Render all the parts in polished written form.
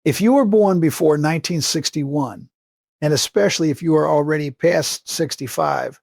If you were born before 1961, and especially if you are already past 65,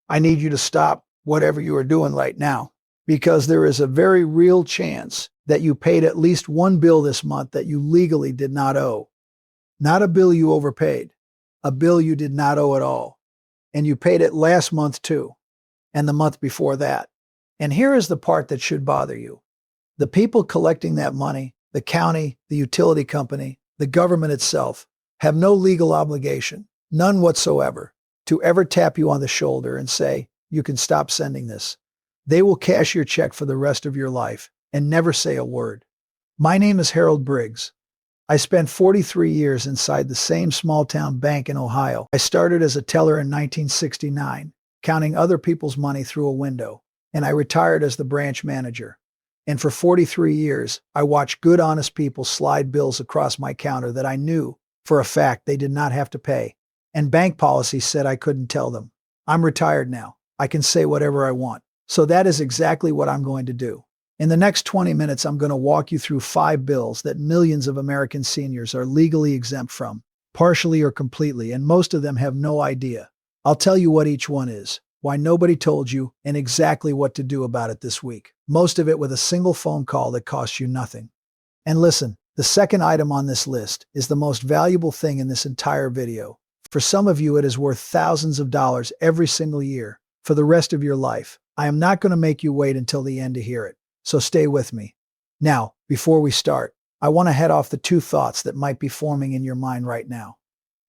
I need you to stop whatever you are doing right now, because there is a very real chance that you paid at least one bill this month that you legally did not owe. Not a bill you overpaid, a bill you did not owe at all. And you paid it last month too, and the month before that. And here is the part that should bother you. The people collecting that money, the county, the utility company, the government itself, have no legal obligation, none whatsoever, to ever tap you on the shoulder and say, you can stop sending this. They will cash your check for the rest of your life and never say a word. My name is Harold Briggs. I spent 43 years inside the same small-town bank in Ohio. I started as a teller in 1969, counting other people's money through a window, and I retired as the branch manager. And for 43 years, I watched good, honest people slide bills across my counter that I knew, for a fact, they did not have to pay. And bank policy said I couldn't tell them. I'm retired now. I can say whatever I want. So that is exactly what I'm going to do. In the next 20 minutes, I'm going to walk you through 5 bills that millions of American seniors are legally exempt from, partially or completely, and most of them have no idea. I'll tell you what each one is, why nobody told you, and exactly what to do about it this week. Most of it with a single phone call that costs you nothing. And listen, the second item on this list is the most valuable thing in this entire video. For some of you, it is worth thousands of dollars every single year for the rest of your life. I am not going to make you wait until the end to hear it. So stay with me. Now, before we start, I want to head off the 2 thoughts that might be forming in your mind right now.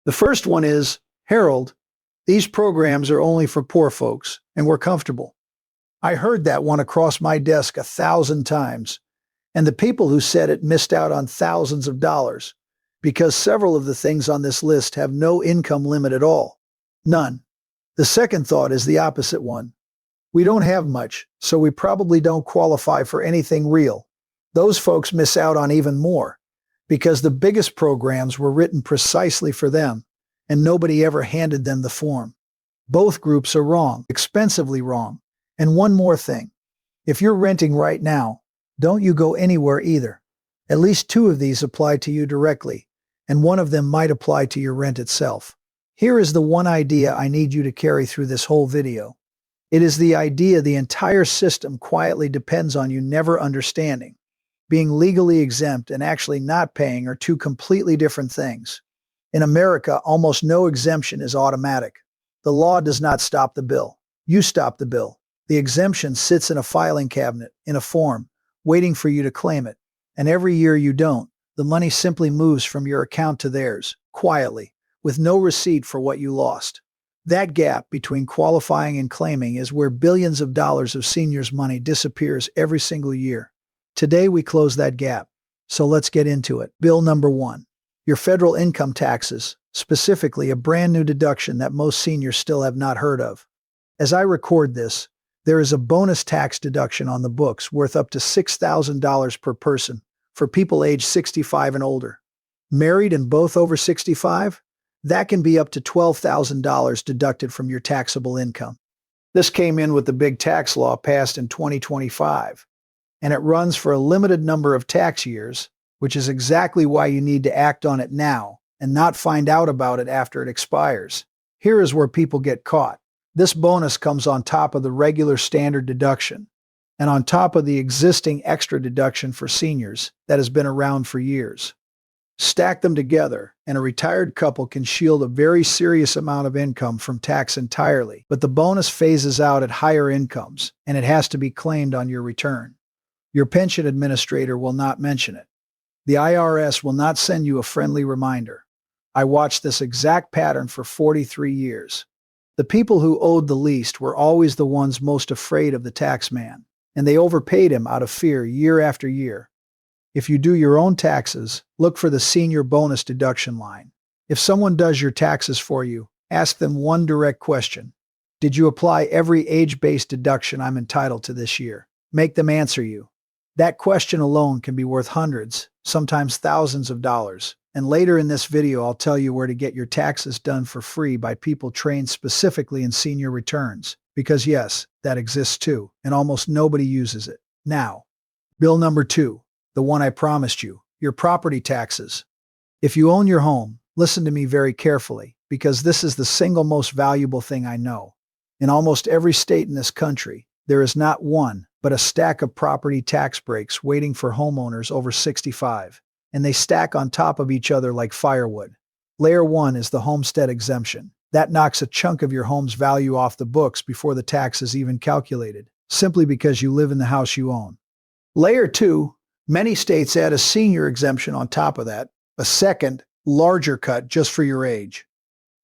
The first one is, Harold, these programs are only for poor folks, and we're comfortable. I heard that one across my desk 1,000 times, and the people who said it missed out on thousands of dollars, because several of the things on this list have no income limit at all. None. The second thought is the opposite one. We don't have much, so we probably don't qualify for anything real. Those folks miss out on even more, because the biggest programs were written precisely for them, and nobody ever handed them the form. Both groups are wrong, expensively wrong. And one more thing. If you're renting right now, don't you go anywhere either. At least 2 of these apply to you directly, and one of them might apply to your rent itself. Here is the one idea I need you to carry through this whole video. It is the idea the entire system quietly depends on you never understanding. Being legally exempt and actually not paying are 2 completely different things. In America, almost no exemption is automatic. The law does not stop the bill. You stop the bill. The exemption sits in a filing cabinet, in a form, waiting for you to claim it. And every year you don't, the money simply moves from your account to theirs, quietly, with no receipt for what you lost. That gap between qualifying and claiming is where billions of dollars of seniors' money disappears every single year. Today we close that gap, so let's get into it. Bill number 1. Your federal income taxes, specifically a brand new deduction that most seniors still have not heard of. As I record this, there is a bonus tax deduction on the books worth up to $6,000 per person for people aged 65 and older. Married and both over 65? That can be up to $12,000 deducted from your taxable income. This came in with the big tax law passed in 2025, and it runs for a limited number of tax years, which is exactly why you need to act on it now and not find out about it after it expires. Here is where people get caught. This bonus comes on top of the regular standard deduction, and on top of the existing extra deduction for seniors that has been around for years. Stack them together, and a retired couple can shield a very serious amount of income from tax entirely, but the bonus phases out at higher incomes, and it has to be claimed on your return. Your pension administrator will not mention it. The IRS will not send you a friendly reminder. I watched this exact pattern for 43 years. The people who owed the least were always the ones most afraid of the tax man, and they overpaid him out of fear year after year. If you do your own taxes, look for the senior bonus deduction line. If someone does your taxes for you, ask them one direct question. Did you apply every age-based deduction I'm entitled to this year? Make them answer you. That question alone can be worth hundreds, sometimes thousands of dollars. And later in this video, I'll tell you where to get your taxes done for free by people trained specifically in senior returns. Because yes, that exists too, and almost nobody uses it. Now, bill number 2. The one I promised you, your property taxes. If you own your home, listen to me very carefully, because this is the single most valuable thing I know. In almost every state in this country, there is not one, but a stack of property tax breaks waiting for homeowners over 65, and they stack on top of each other like firewood. Layer 1 is the homestead exemption. That knocks a chunk of your home's value off the books before the tax is even calculated, simply because you live in the house you own. Layer 2, many states add a senior exemption on top of that, a second, larger cut just for your age.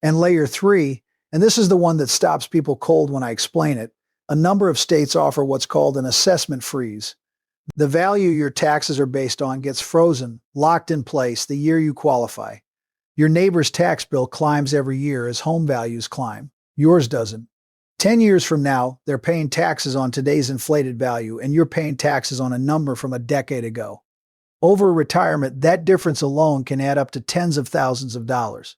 And layer 3, and this is the one that stops people cold when I explain it, a number of states offer what's called an assessment freeze. The value your taxes are based on gets frozen, locked in place the year you qualify. Your neighbor's tax bill climbs every year as home values climb. Yours doesn't. 10 years from now, they're paying taxes on today's inflated value, and you're paying taxes on a number from a decade ago. Over retirement, that difference alone can add up to tens of thousands of dollars.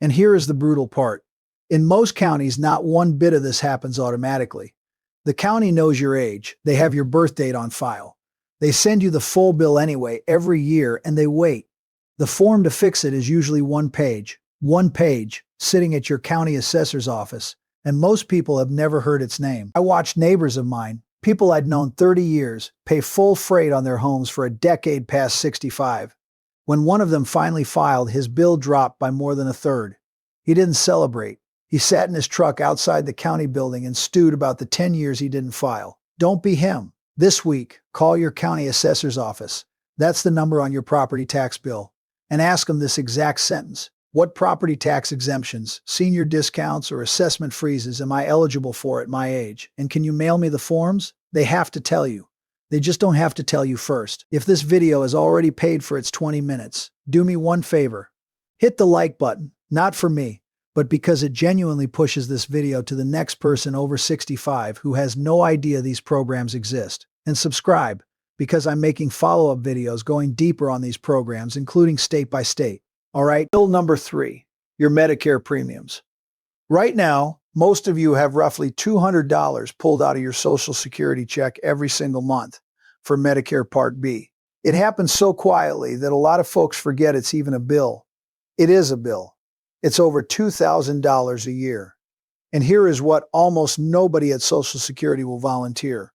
And here is the brutal part. In most counties, not one bit of this happens automatically. The county knows your age. They have your birth date on file. They send you the full bill anyway every year, and they wait. The form to fix it is usually one page, sitting at your county assessor's office, and most people have never heard its name. I watched neighbors of mine, people I'd known 30 years, pay full freight on their homes for a decade past 65. When one of them finally filed, his bill dropped by more than a third. He didn't celebrate. He sat in his truck outside the county building and stewed about the 10 years he didn't file. Don't be him. This week, call your county assessor's office. That's the number on your property tax bill. And ask them this exact sentence. What property tax exemptions, senior discounts, or assessment freezes am I eligible for at my age? And can you mail me the forms? They have to tell you. They just don't have to tell you first. If this video has already paid for its 20 minutes, do me one favor. Hit the like button, not for me, but because it genuinely pushes this video to the next person over 65 who has no idea these programs exist. And subscribe, because I'm making follow-up videos going deeper on these programs, including state by state. All right, bill number 3, your Medicare premiums. Right now, most of you have roughly $200 pulled out of your Social Security check every single month for Medicare Part B. It happens so quietly that a lot of folks forget it's even a bill. It is a bill. It's over $2,000 a year. And here is what almost nobody at Social Security will volunteer.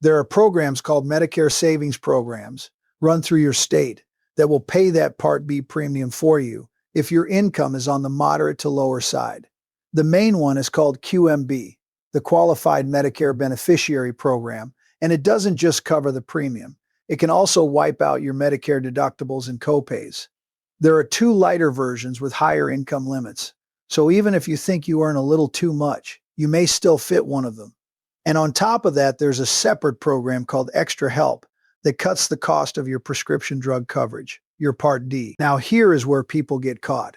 There are programs called Medicare Savings Programs run through your state that will pay that Part B premium for you if your income is on the moderate to lower side. The main one is called QMB, the Qualified Medicare Beneficiary Program, and it doesn't just cover the premium. It can also wipe out your Medicare deductibles and copays. There are 2 lighter versions with higher income limits, so even if you think you earn a little too much, you may still fit one of them. And on top of that, there's a separate program called Extra Help that cuts the cost of your prescription drug coverage, your Part D. Now here is where people get caught.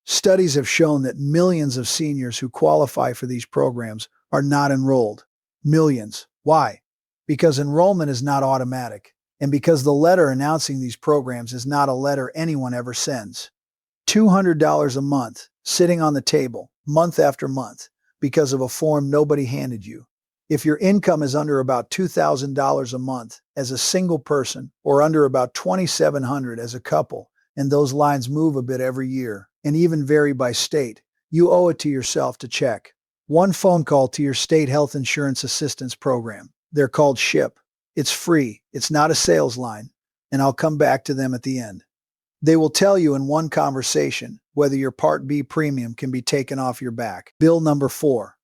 Studies have shown that millions of seniors who qualify for these programs are not enrolled. Millions. Why? Because enrollment is not automatic, and because the letter announcing these programs is not a letter anyone ever sends. $200 a month, sitting on the table, month after month, because of a form nobody handed you. If your income is under about $2,000 a month as a single person, or under about $2,700 as a couple, and those lines move a bit every year, and even vary by state, you owe it to yourself to check. One phone call to your state health insurance assistance program. They're called SHIP. It's free. It's not a sales line, and I'll come back to them at the end. They will tell you in one conversation whether your Part B premium can be taken off your back. Bill number 4,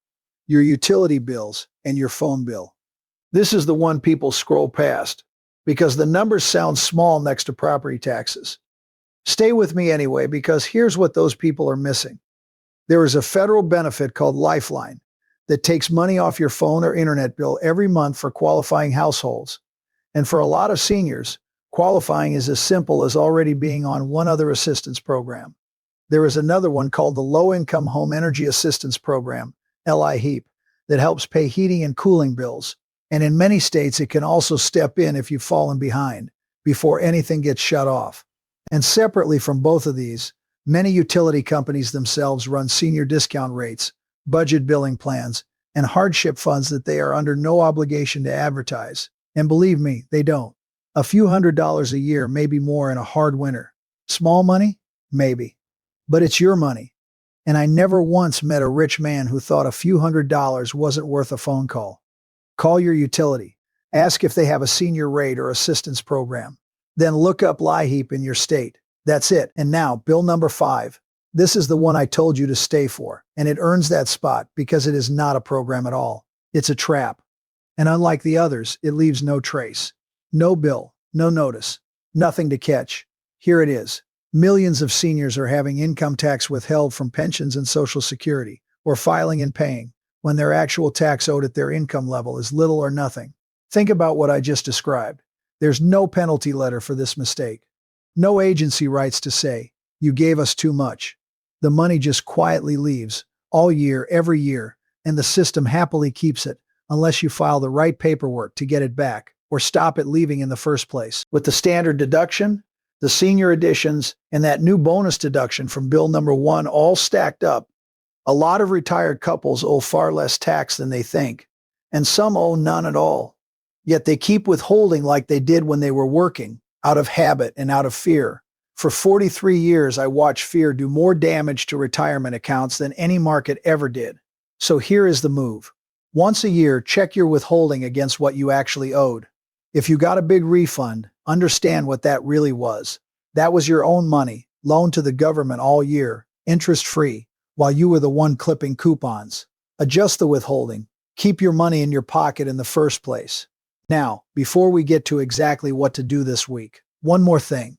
your utility bills and your phone bill. This is the one people scroll past because the numbers sound small next to property taxes. Stay with me anyway, because here's what those people are missing. There is a federal benefit called Lifeline that takes money off your phone or internet bill every month for qualifying households. And for a lot of seniors, qualifying is as simple as already being on one other assistance program. There is another one called the Low-Income Home Energy Assistance Program, LIHEAP, that helps pay heating and cooling bills. And in many states, it can also step in if you've fallen behind before anything gets shut off. And separately from both of these, many utility companies themselves run senior discount rates, budget billing plans, and hardship funds that they are under no obligation to advertise. And believe me, they don't. A few $100s a year, maybe more in a hard winter. Small money? Maybe. But it's your money. And I never once met a rich man who thought a few $100s wasn't worth a phone call. Call your utility. Ask if they have a senior rate or assistance program. Then look up LIHEAP in your state. That's it. And now, bill number 5. This is the one I told you to stay for, and it earns that spot because it is not a program at all. It's a trap. And unlike the others, it leaves no trace. No bill, no notice, nothing to catch. Here it is. Millions of seniors are having income tax withheld from pensions and Social Security, or filing and paying, when their actual tax owed at their income level is little or nothing. Think about what I just described. There's no penalty letter for this mistake. No agency writes to say, "You gave us too much." The money just quietly leaves, all year, every year, and the system happily keeps it, unless you file the right paperwork to get it back, or stop it leaving in the first place. With the standard deduction, the senior additions, and that new bonus deduction from bill number 1 all stacked up, a lot of retired couples owe far less tax than they think, and some owe none at all. Yet they keep withholding like they did when they were working, out of habit and out of fear. For 43 years, I watched fear do more damage to retirement accounts than any market ever did. So here is the move. Once a year, check your withholding against what you actually owed. If you got a big refund, understand what that really was. That was your own money, loaned to the government all year, interest-free, while you were the one clipping coupons. Adjust the withholding. Keep your money in your pocket in the first place. Now, before we get to exactly what to do this week, one more thing.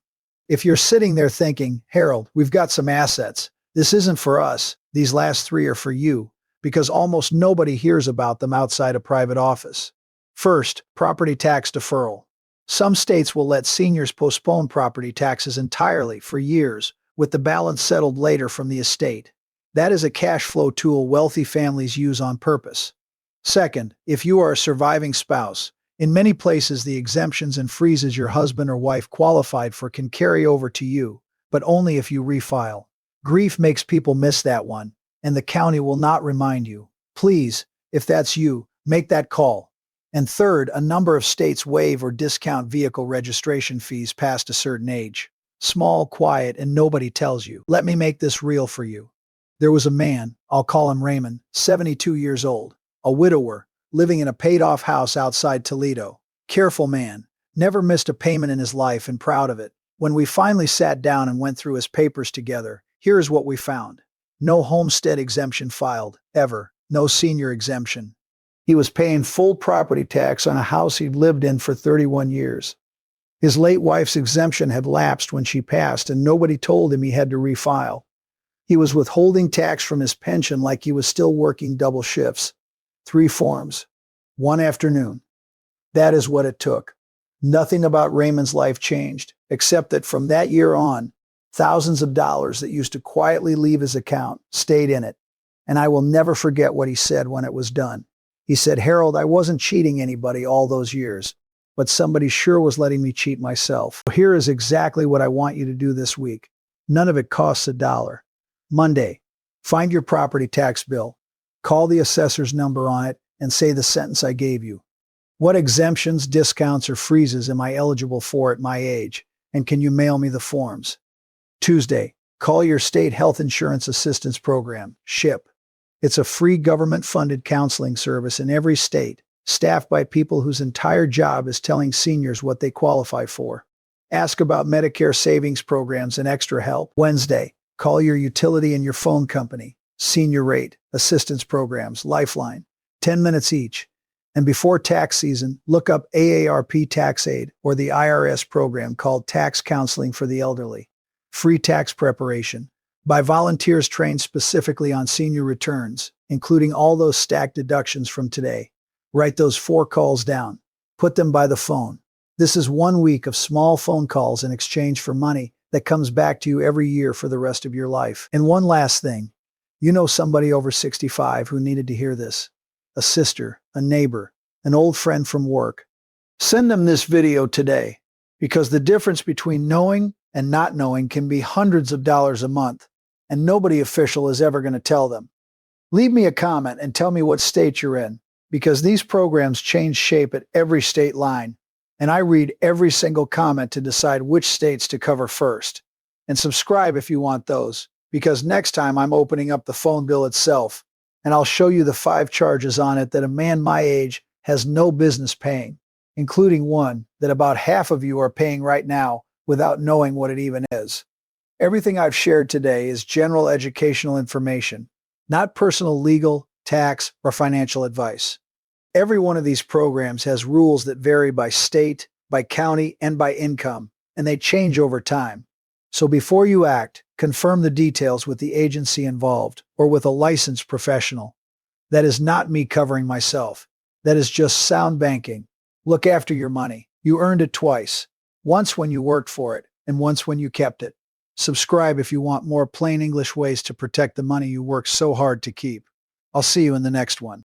If you're sitting there thinking, "Harold, we've got some assets. This isn't for us. These last 3 are for you," because almost nobody hears about them outside a private office. First, property tax deferral. Some states will let seniors postpone property taxes entirely for years, with the balance settled later from the estate. That is a cash flow tool wealthy families use on purpose. Second, if you are a surviving spouse, in many places the exemptions and freezes your husband or wife qualified for can carry over to you, but only if you refile. Grief makes people miss that one, and the county will not remind you. Please, if that's you, make that call. And third, a number of states waive or discount vehicle registration fees past a certain age. Small, quiet, and nobody tells you. Let me make this real for you. There was a man, I'll call him Raymond, 72 years old, a widower, living in a paid-off house outside Toledo. Careful man, never missed a payment in his life and proud of it. When we finally sat down and went through his papers together, here's what we found. No homestead exemption filed, ever. No senior exemption. He was paying full property tax on a house he'd lived in for 31 years. His late wife's exemption had lapsed when she passed, and nobody told him he had to refile. He was withholding tax from his pension like he was still working double shifts. 3 forms. 1 afternoon. That is what it took. Nothing about Raymond's life changed, except that from that year on, thousands of dollars that used to quietly leave his account stayed in it. And I will never forget what he said when it was done. He said, "Harold, I wasn't cheating anybody all those years, but somebody sure was letting me cheat myself." Here is exactly what I want you to do this week. None of it costs a dollar. Monday, find your property tax bill. Call the assessor's number on it and say the sentence I gave you. What exemptions, discounts, or freezes am I eligible for at my age? And can you mail me the forms? Tuesday, call your state health insurance assistance program, SHIP. It's a free government-funded counseling service in every state, staffed by people whose entire job is telling seniors what they qualify for. Ask about Medicare savings programs and extra help. Wednesday, call your utility and your phone company. Senior rate, assistance programs, Lifeline, 10 minutes each. And before tax season, look up AARP Tax Aid or the IRS program called Tax Counseling for the Elderly. Free tax preparation by volunteers trained specifically on senior returns, including all those stacked deductions from today. Write those 4 calls down. Put them by the phone. This is 1 week of small phone calls in exchange for money that comes back to you every year for the rest of your life. And one last thing. You know somebody over 65 who needed to hear this. A sister, a neighbor, an old friend from work. Send them this video today, because the difference between knowing and not knowing can be hundreds of dollars a month, and nobody official is ever going to tell them. Leave me a comment and tell me what state you're in, because these programs change shape at every state line, and I read every single comment to decide which states to cover first. And subscribe if you want those, because next time I'm opening up the phone bill itself, and I'll show you the 5 charges on it that a man my age has no business paying, including one that about half of you are paying right now without knowing what it even is. Everything I've shared today is general educational information, not personal legal, tax, or financial advice. Every one of these programs has rules that vary by state, by county, and by income, and they change over time. So before you act, confirm the details with the agency involved or with a licensed professional. That is not me covering myself. That is just sound banking. Look after your money. You earned it twice. Once when you worked for it, and once when you kept it. Subscribe if you want more plain English ways to protect the money you work so hard to keep. I'll see you in the next one.